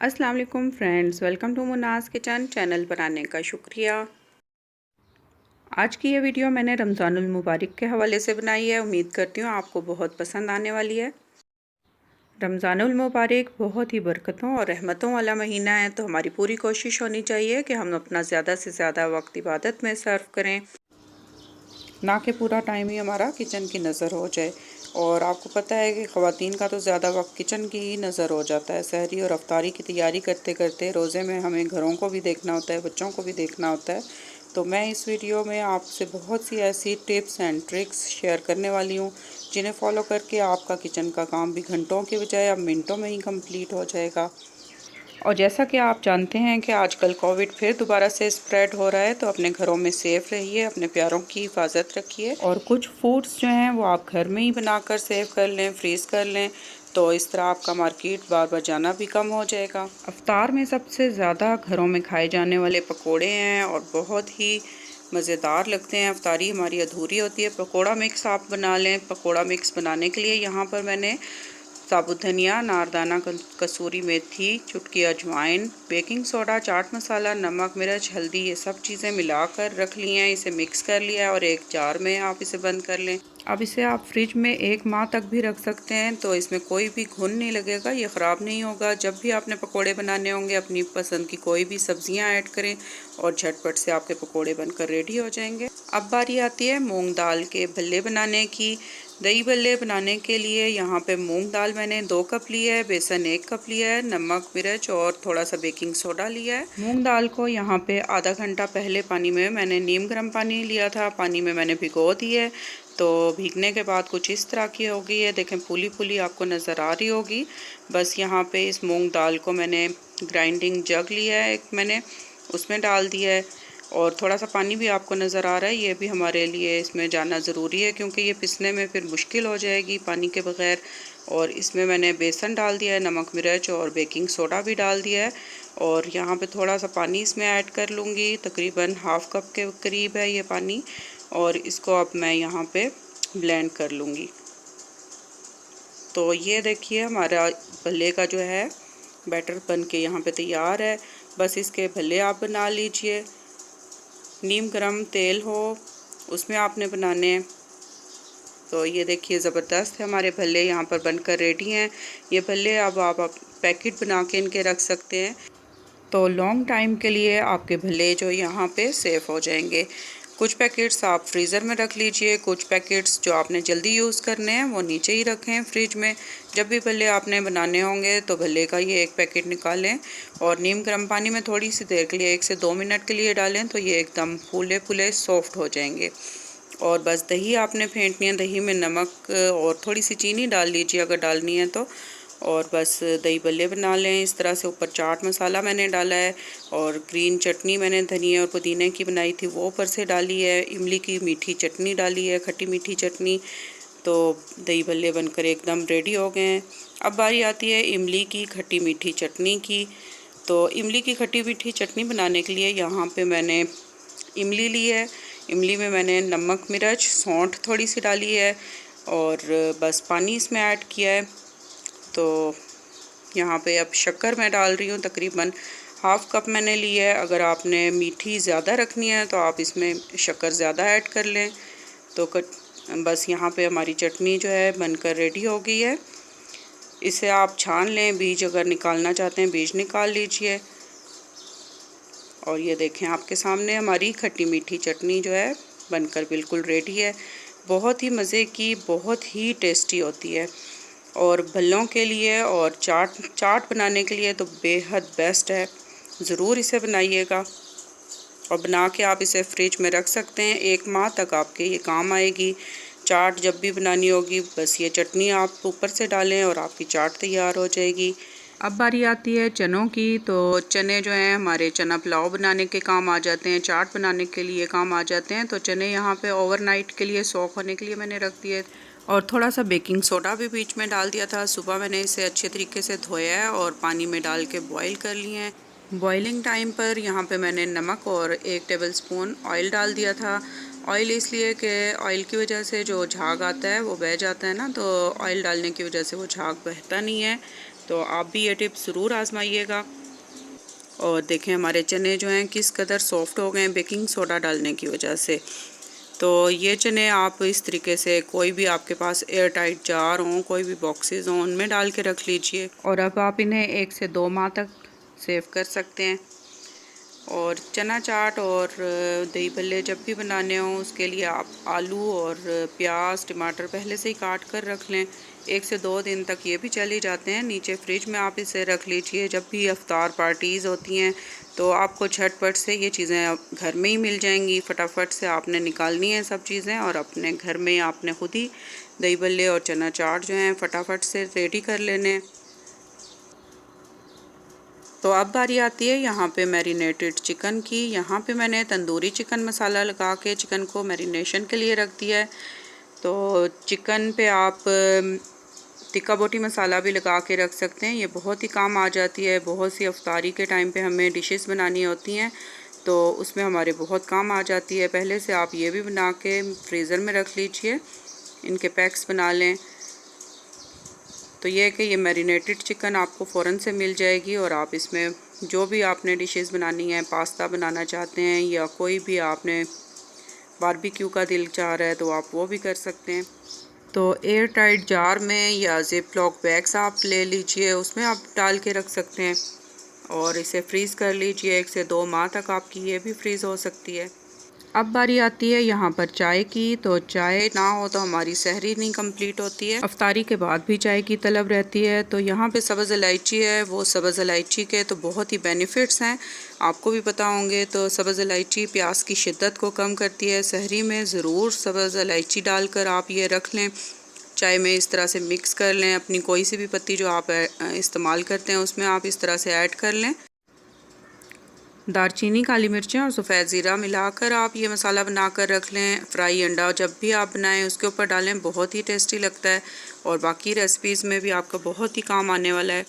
अस्सलाम वालेकुम friends, welcome to Munna's kitchen. Channel बनाने का शुक्रिया। आज की ये वीडियो मैंने रमज़ानुल मुबारक के हवाले से बनाई है। उम्मीद करती हूँ आपको बहुत पसंद आने वाली है। रमज़ानुल मुबारक बहुत ही बरकतों और रहमतों वाला महीना है, तो हमारी पूरी कोशिश होनी चाहिए कि हम अपना ज़्यादा से ज़्यादा वक्त इबादत में सर्व करें, ना कि पूरा टाइम ही हमारा किचन की नज़र हो जाए। और आपको पता है कि ख़वातीन का तो ज़्यादा वक्त किचन की ही नज़र हो जाता है। सहरी और अफ्तारी की तैयारी करते करते रोज़े में हमें घरों को भी देखना होता है, बच्चों को भी देखना होता है। तो मैं इस वीडियो में आपसे बहुत सी ऐसी टिप्स एंड ट्रिक्स शेयर करने वाली हूँ जिन्हें फॉलो करके आपका किचन का काम भी घंटों के बजाय अब मिनटों में ही कंप्लीट हो जाएगा। और जैसा कि आप जानते हैं कि आजकल कोविड फिर दोबारा से स्प्रेड हो रहा है, तो अपने घरों में सेफ़ रहिए, अपने प्यारों की हिफाजत रखिए। और कुछ फूड्स जो हैं वो आप घर में ही बनाकर सेव कर लें, फ्रीज़ कर लें, तो इस तरह आपका मार्केट बार बार जाना भी कम हो जाएगा। अफ्तार में सबसे ज़्यादा घरों में खाए जाने वाले पकोड़े हैं और बहुत ही मज़ेदार लगते हैं। अफ्तारी हमारी अधूरी होती है। पकोड़ा मिक्स आप बना लें। पकोड़ा मिक्स बनाने के लिए यहाँ पर मैंने साबुत धनिया, नारदाना, कसूरी मेथी, चुटकी अजवाइन, बेकिंग सोडा, चाट मसाला, नमक, मिर्च, हल्दी, ये सब चीज़ें मिलाकर रख ली हैं। इसे मिक्स कर लिया है और एक जार में आप इसे बंद कर लें। अब इसे आप फ्रिज में 1 माह तक भी रख सकते हैं, तो इसमें कोई भी घुन नहीं लगेगा, ये ख़राब नहीं होगा। जब भी आपने पकोड़े बनाने होंगे अपनी पसंद की कोई भी सब्जियां ऐड करें और झटपट से आपके पकोड़े बनकर रेडी हो जाएंगे। अब बारी आती है मूंग दाल के भल्ले बनाने की। दही भल्ले बनाने के लिए यहाँ पे मूंग दाल मैंने 2 कप लिया है, बेसन 1 कप लिया है, नमक, मिर्च और थोड़ा सा बेकिंग सोडा लिया है। मूंग दाल को यहाँ पे आधा घंटा पहले पानी में मैंने नीम गर्म पानी लिया था, पानी में मैंने भिगो दी है। तो भीगने के बाद कुछ इस तरह की हो गई है, देखें फूली फूली आपको नज़र आ रही होगी। बस यहाँ पे इस मूंग दाल को मैंने ग्राइंडिंग जग लिया है, एक मैंने उसमें डाल दिया है और थोड़ा सा पानी भी आपको नज़र आ रहा है। ये भी हमारे लिए इसमें जाना ज़रूरी है क्योंकि ये पिसने में फिर मुश्किल हो जाएगी पानी के बग़ैर। और इसमें मैंने बेसन डाल दिया है, नमक, मिर्च और बेकिंग सोडा भी डाल दिया है और यहाँ पे थोड़ा सा पानी इसमें ऐड कर लूँगी। तकरीबन हाफ़ कप के करीब है ये पानी और इसको अब मैं यहाँ पे ब्लेंड कर लूँगी। तो ये देखिए हमारा भल्ले का जो है बैटर बन के यहाँ पे तैयार है। बस इसके भल्ले आप बना लीजिए। नीम गरम तेल हो उसमें आपने बनाने हैं। तो ये देखिए ज़बरदस्त है, हमारे भल्ले यहाँ पर बनकर रेडी हैं। ये भल्ले अब आप पैकेट बना के इनके रख सकते हैं, तो लॉन्ग टाइम के लिए आपके भल्ले जो यहाँ पे सेफ़ हो जाएंगे। कुछ पैकेट्स आप फ्रीज़र में रख लीजिए, कुछ पैकेट्स जो आपने जल्दी यूज़ करने हैं वो नीचे ही रखें फ्रिज में। जब भी भल्ले आपने बनाने होंगे तो भल्ले का ये एक पैकेट निकालें और नीम गर्म पानी में थोड़ी सी देर के लिए 1 से 2 मिनट के लिए डालें, तो ये एकदम फूले फूले सॉफ्ट हो जाएंगे। और बस दही आपने फेंटनी है, दही में नमक और थोड़ी सी चीनी डाल लीजिए अगर डालनी है तो। और बस दही भल्ले बना लें इस तरह से। ऊपर चाट मसाला मैंने डाला है और ग्रीन चटनी मैंने धनिया और पुदीने की बनाई थी वो ऊपर से डाली है। इमली की मीठी चटनी डाली है, खट्टी मीठी चटनी। तो दही भल्ले बनकर एकदम रेडी हो गए हैं। अब बारी आती है इमली की खट्टी मीठी चटनी की। तो इमली की खट्टी मीठी चटनी बनाने के लिए यहाँ पे मैंने इमली ली है। इमली में मैंने नमक, मिर्च, सौंठ थोड़ी सी डाली है और बस पानी इसमें ऐड किया है। तो यहाँ पे अब शक्कर मैं डाल रही हूँ, तकरीबन हाफ़ कप मैंने ली है। अगर आपने मीठी ज़्यादा रखनी है तो आप इसमें शक्कर ज़्यादा ऐड कर लें। तो बस यहाँ पे हमारी चटनी जो है बनकर रेडी हो गई है। इसे आप छान लें, बीज अगर निकालना चाहते हैं बीज निकाल लीजिए। और ये देखें आपके सामने हमारी खट्टी मीठी चटनी जो है बनकर बिल्कुल रेडी है। बहुत ही मज़े की, बहुत ही टेस्टी होती है और भल्लों के लिए और चाट बनाने के लिए तो बेहद बेस्ट है। ज़रूर इसे बनाइएगा और बना के आप इसे फ्रिज में रख सकते हैं। 1 माह तक आपके ये काम आएगी। चाट जब भी बनानी होगी बस ये चटनी आप ऊपर से डालें और आपकी चाट तैयार हो जाएगी। अब बारी आती है चनों की। तो चने जो हैं हमारे चना पुलाव बनाने के काम आ जाते हैं, चाट बनाने के लिए काम आ जाते हैं। तो चने यहाँ पे ओवरनाइट के लिए सोक होने के लिए मैंने रख दिए और थोड़ा सा बेकिंग सोडा भी बीच में डाल दिया था। सुबह मैंने इसे अच्छे तरीके से धोया है और पानी में डाल के बॉईल कर लिए हैं। बॉइलिंग टाइम पर यहाँ पे मैंने नमक और 1 टेबलस्पून ऑयल डाल दिया था। ऑयल इसलिए कि ऑयल की वजह से जो झाग आता है वो बह जाता है ना, तो ऑयल डालने की वजह से वो झाग बहता नहीं है। तो आप भी ये टिप ज़रूर आजमाइएगा। और देखें हमारे चने जो हैं किस कदर सॉफ्ट हो गए हैं बेकिंग सोडा डालने की वजह से। तो ये चने आप इस तरीके से कोई भी आपके पास एयर टाइट जार हों, कोई भी बॉक्सेस हों, उनमें डाल के रख लीजिए और अब आप इन्हें 1 से 2 माह तक सेव कर सकते हैं। और चना चाट और दही भल्ले जब भी बनाने हों उसके लिए आप आलू और प्याज टमाटर पहले से ही काट कर रख लें। 1 से 2 दिन तक ये भी चल ही जाते हैं। नीचे फ्रिज में आप इसे रख लीजिए। जब भी इफ्तार पार्टीज़ होती हैं तो आपको झटपट से ये चीज़ें घर में ही मिल जाएंगी। फटाफट से आपने निकालनी है सब चीज़ें और अपने घर में आपने खुद ही दही भल्ले और चना चाट जो हैं फटाफट से रेडी कर लेने। तो अब बारी आती है यहाँ पे मैरिनेटेड चिकन की। यहाँ पे मैंने तंदूरी चिकन मसाला लगा के चिकन को मैरिनेशन के लिए रख दिया है। तो चिकन पे आप टिक्का बोटी मसाला भी लगा के रख सकते हैं। ये बहुत ही काम आ जाती है। बहुत सी अफ्तारी के टाइम पे हमें डिशेस बनानी होती हैं तो उसमें हमारे बहुत काम आ जाती है। पहले से आप ये भी बना के फ्रीज़र में रख लीजिए, इनके पैक्स बना लें। तो ये है कि ये मैरिनेटेड चिकन आपको फ़ौरन से मिल जाएगी और आप इसमें जो भी आपने डिशेस बनानी है, पास्ता बनाना चाहते हैं या कोई भी आपने बारबेक्यू का दिल चाह रहा है तो आप वो भी कर सकते हैं। तो एयर टाइट जार में या जिप लॉक बैग्स आप ले लीजिए, उसमें आप डाल के रख सकते हैं और इसे फ्रीज़ कर लीजिए। 1 से 2 माह तक आपकी ये भी फ्रीज़ हो सकती है। अब बारी आती है यहाँ पर चाय की। तो चाय ना हो तो हमारी सहरी नहीं कंप्लीट होती है। अफ्तारी के बाद भी चाय की तलब रहती है। तो यहाँ पे सब्ज़ इलायची है, वो सब्ज़ इलायची के तो बहुत ही बेनिफिट्स हैं, आपको भी पता होंगे। तो सब्ज़ इलायची प्यास की शिद्दत को कम करती है। सहरी में ज़रूर सब्ज़ इलायची डालकर आप ये रख लें, चाय में इस तरह से मिक्स कर लें। अपनी कोई सी भी पत्ती जो आप इस्तेमाल करते हैं उसमें आप इस तरह से ऐड कर लें। दारचीनी, काली मिर्चें और सफ़ेद ज़ीरा मिलाकर आप ये मसाला बनाकर रख लें। फ्राई अंडा जब भी आप बनाएं उसके ऊपर डालें, बहुत ही टेस्टी लगता है और बाकी रेसिपीज़ में भी आपका बहुत ही काम आने वाला है।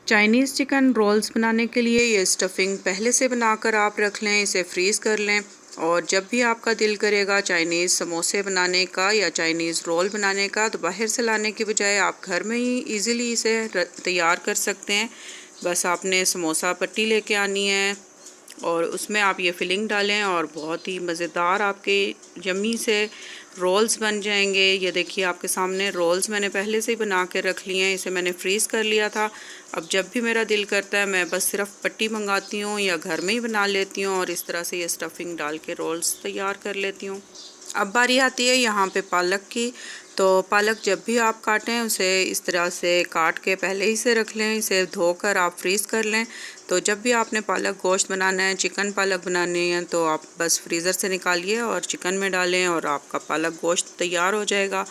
चाइनीज़ चिकन रोल्स बनाने के लिए ये स्टफिंग पहले से बनाकर आप रख लें, इसे फ्रीज़ कर लें और जब भी आपका दिल करेगा चाइनीज़ समोसे बनाने का या चाइनीज़ रोल बनाने का तो बाहर से लाने की बजाय आप घर में ही ईज़िली इसे तैयार कर सकते हैं। बस आपने समोसा पट्टी लेके आनी है और उसमें आप ये फिलिंग डालें और बहुत ही मज़ेदार आपके यम्मी से रोल्स बन जाएंगे। ये देखिए आपके सामने रोल्स मैंने पहले से ही बना के रख लिए हैं, इसे मैंने फ्रीज़ कर लिया था। अब जब भी मेरा दिल करता है मैं बस सिर्फ पट्टी मंगाती हूँ या घर में ही बना लेती हूँ और इस तरह से ये स्टफिंग डाल के रोल्स तैयार कर लेती हूँ। अब बारी आती है यहाँ पे पालक की। तो पालक जब भी आप काटें उसे इस तरह से काट के पहले ही से रख लें, इसे धोकर आप फ्रीज़ कर लें। तो जब भी आपने पालक गोश्त बनाना है, चिकन पालक बनानी है तो आप बस फ्रीज़र से निकालिए और चिकन में डालें और आपका पालक गोश्त तैयार हो जाएगा।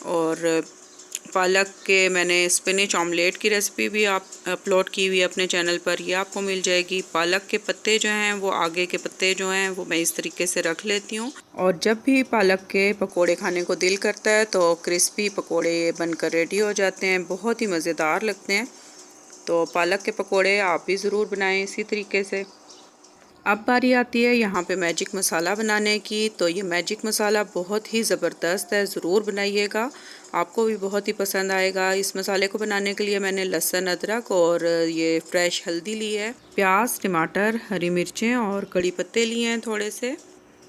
और पालक के मैंने स्पिनच ऑमलेट की रेसिपी भी आप अपलोड की हुई है अपने चैनल पर, ये आपको मिल जाएगी। पालक के पत्ते जो हैं वो आगे के पत्ते जो हैं वो मैं इस तरीके से रख लेती हूँ और जब भी पालक के पकोड़े खाने को दिल करता है तो क्रिस्पी पकोड़े बनकर रेडी हो जाते हैं, बहुत ही मज़ेदार लगते हैं। तो पालक के पकोड़े आप भी ज़रूर बनाएं इसी तरीके से। अब बारी आती है यहाँ पे मैजिक मसाला बनाने की। तो ये मैजिक मसाला बहुत ही ज़बरदस्त है, ज़रूर बनाइएगा, आपको भी बहुत ही पसंद आएगा। इस मसाले को बनाने के लिए मैंने लहसुन, अदरक और ये फ्रेश हल्दी ली है, प्याज, टमाटर, हरी मिर्चें और कड़ी पत्ते लिए हैं थोड़े से।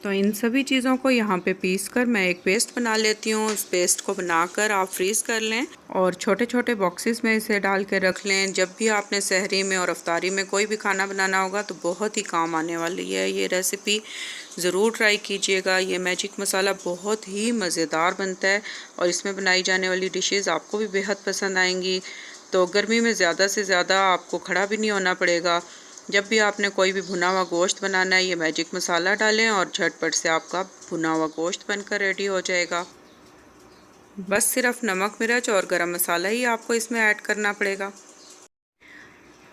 तो इन सभी चीज़ों को यहाँ पे पीस कर मैं एक पेस्ट बना लेती हूँ। इस पेस्ट को बनाकर आप फ्रीज़ कर लें और छोटे छोटे बॉक्सेस में इसे डाल के रख लें। जब भी आपने सहरी में और अफ्तारी में कोई भी खाना बनाना होगा तो बहुत ही काम आने वाली है ये रेसिपी, ज़रूर ट्राई कीजिएगा। ये मैजिक मसाला बहुत ही मज़ेदार बनता है और इसमें बनाई जाने वाली डिशेज़ आपको भी बेहद पसंद आएंगी। तो गर्मी में ज़्यादा से ज़्यादा आपको खड़ा भी नहीं होना पड़ेगा। जब भी आपने कोई भी भुना हुआ गोश्त बनाना है, ये मैजिक मसाला डालें और झटपट से आपका भुना हुआ गोश्त बनकर रेडी हो जाएगा। बस सिर्फ नमक, मिर्च और गरम मसाला ही आपको इसमें ऐड करना पड़ेगा।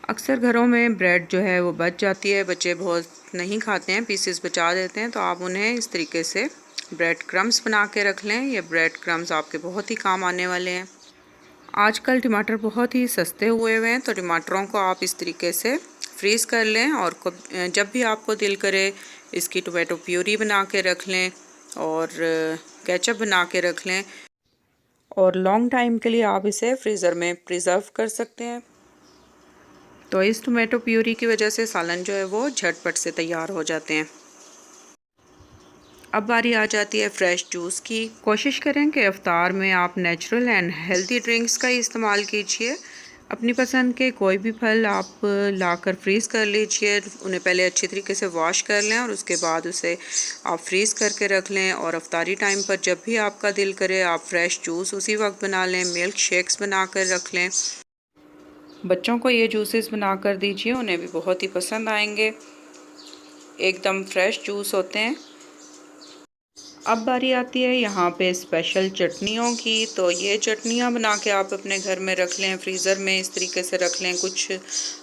अक्सर घरों में ब्रेड जो है वो बच जाती है, बच्चे बहुत नहीं खाते हैं, पीसेस बचा देते हैं, तो आप उन्हें इस तरीके से ब्रेड क्रम्स बना के रख लें। ये ब्रेड क्रम्स आपके बहुत ही काम आने वाले हैं। आजकल टमाटर बहुत ही सस्ते हुए हैं तो टमाटरों को आप इस तरीके से फ्रीज़ कर लें और जब भी आपको दिल करे इसकी टोमेटो प्यूरी बना के रख लें और केचप बना के रख लें और लॉन्ग टाइम के लिए आप इसे फ्रीज़र में प्रिजर्व कर सकते हैं। तो इस टोमेटो प्यूरी की वजह से सालन जो है वो झटपट से तैयार हो जाते हैं। अब बारी आ जाती है फ़्रेश जूस की। कोशिश करें कि इफ्तार में आप नेचुरल एंड हेल्दी ड्रिंक्स का इस्तेमाल कीजिए। अपनी पसंद के कोई भी फल आप लाकर फ्रीज़ कर लीजिए। उन्हें पहले अच्छी तरीके से वॉश कर लें और उसके बाद उसे आप फ्रीज़ करके रख लें। और इफ्तारी टाइम पर जब भी आपका दिल करे आप फ़्रेश जूस उसी वक्त बना लें। मिल्क शेक्स बना कर रख लें। बच्चों को ये जूसेस बना कर दीजिए, उन्हें भी बहुत ही पसंद आएंगे। एकदम फ्रेश जूस होते हैं। अब बारी आती है यहाँ पे स्पेशल चटनियों की। तो ये चटनियाँ बना के आप अपने घर में रख लें, फ्रीज़र में इस तरीके से रख लें, कुछ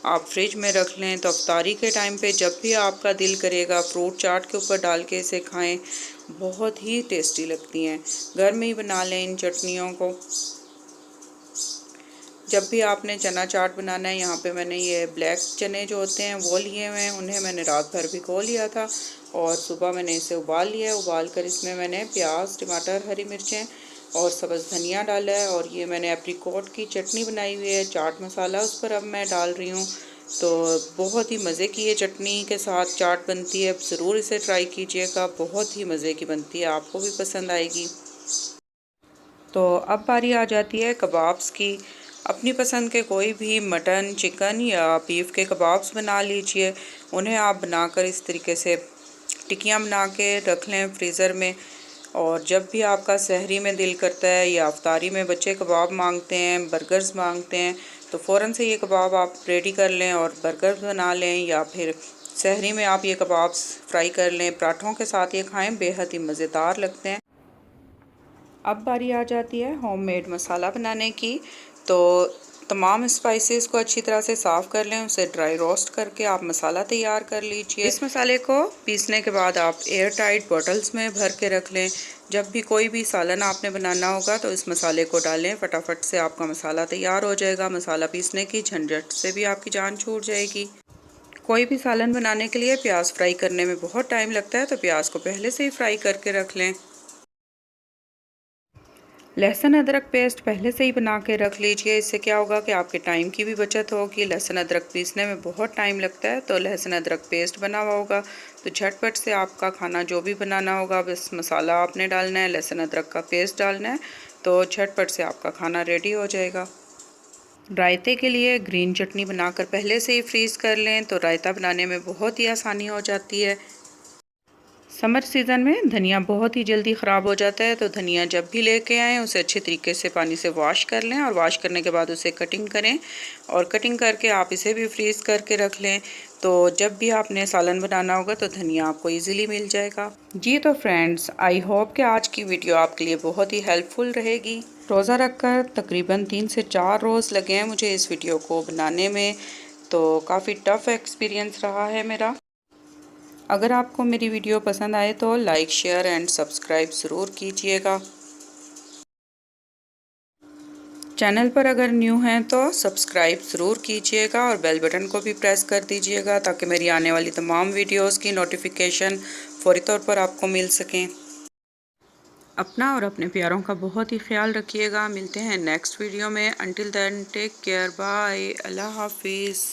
आप फ्रिज में रख लें। तो अफ्तारी के टाइम पे जब भी आपका दिल करेगा फ्रूट चाट के ऊपर डाल के इसे खाएं, बहुत ही टेस्टी लगती हैं। घर में ही बना लें इन चटनियों को। जब भी आपने चना चाट बनाना है, यहाँ पे मैंने ये ब्लैक चने जो होते हैं वो लिए हुए हैं, उन्हें मैंने रात भर भिगो लिया था और सुबह मैंने इसे उबाल लिया है। उबाल कर इसमें मैंने प्याज, टमाटर, हरी मिर्चें और सब्ज़ धनिया डाला है। और ये मैंने एप्रिकॉट की चटनी बनाई हुई है, चाट मसाला उस पर अब मैं डाल रही हूँ। तो बहुत ही मज़े की ये चटनी के साथ चाट बनती है। ज़रूर इसे ट्राई कीजिएगा, बहुत ही मज़े की बनती है, आपको भी पसंद आएगी। तो अब बारी आ जाती है कबाब्स की। अपनी पसंद के कोई भी मटन, चिकन या बीफ के कबाब्स बना लीजिए। उन्हें आप बनाकर इस तरीके से टिक्कियाँ बना के रख लें फ्रीज़र में। और जब भी आपका सहरी में दिल करता है या अफ्तारी में बच्चे कबाब मांगते हैं, बर्गर्स मांगते हैं, तो फ़ौरन से ये कबाब आप रेडी कर लें और बर्गर बना लें। या फिर सहरी में आप ये कबाब्स फ्राई कर लें, पराठों के साथ ये खाएं, बेहद ही मज़ेदार लगते हैं। अब बारी आ जाती है होममेड मसाला बनाने की। तो तमाम स्पाइसेस को अच्छी तरह से साफ़ कर लें, उसे ड्राई रोस्ट करके आप मसाला तैयार कर लीजिए। इस मसाले को पीसने के बाद आप एयर टाइट बॉटल्स में भर के रख लें। जब भी कोई भी सालन आपने बनाना होगा तो इस मसाले को डालें, फटाफट से आपका मसाला तैयार हो जाएगा। मसाला पीसने की झंझट से भी आपकी जान छूट जाएगी। कोई भी सालन बनाने के लिए प्याज फ्राई करने में बहुत टाइम लगता है, तो प्याज को पहले से ही फ्राई करके रख लें। लहसुन अदरक पेस्ट पहले से ही बना के रख लीजिए। इससे क्या होगा कि आपके टाइम की भी बचत होगी। लहसुन अदरक पीसने में बहुत टाइम लगता है, तो लहसुन अदरक पेस्ट बना हुआ होगा तो झटपट से आपका खाना जो भी बनाना होगा, बस मसाला आपने डालना है, लहसुन अदरक का पेस्ट डालना है, तो झटपट से आपका खाना रेडी हो जाएगा। रायते के लिए ग्रीन चटनी बनाकर पहले से ही फ्रीज़ कर लें, तो रायता बनाने में बहुत ही आसानी हो जाती है। समर सीज़न में धनिया बहुत ही जल्दी ख़राब हो जाता है, तो धनिया जब भी लेके आएँ उसे अच्छे तरीके से पानी से वॉश कर लें और वॉश करने के बाद उसे कटिंग करें और कटिंग करके आप इसे भी फ्रीज़ करके रख लें। तो जब भी आपने सालन बनाना होगा तो धनिया आपको इजीली मिल जाएगा। जी तो फ्रेंड्स, आई होप कि आज की वीडियो आपके लिए बहुत ही हेल्पफुल रहेगी। रोज़ा रखकर तकरीबन 3 से 4 रोज़ लगे हैं मुझे इस वीडियो को बनाने में, तो काफ़ी टफ़ एक्सपीरियंस रहा है मेरा। अगर आपको मेरी वीडियो पसंद आए तो लाइक, शेयर एंड सब्सक्राइब ज़रूर कीजिएगा। चैनल पर अगर न्यू हैं तो सब्सक्राइब ज़रूर कीजिएगा और बेल बटन को भी प्रेस कर दीजिएगा ताकि मेरी आने वाली तमाम वीडियोस की नोटिफिकेशन फौरी तौर पर आपको मिल सकें। अपना और अपने प्यारों का बहुत ही ख्याल रखिएगा। मिलते हैं नेक्स्ट वीडियो में। Until then take care, bye, अल्लाह हाफिज़।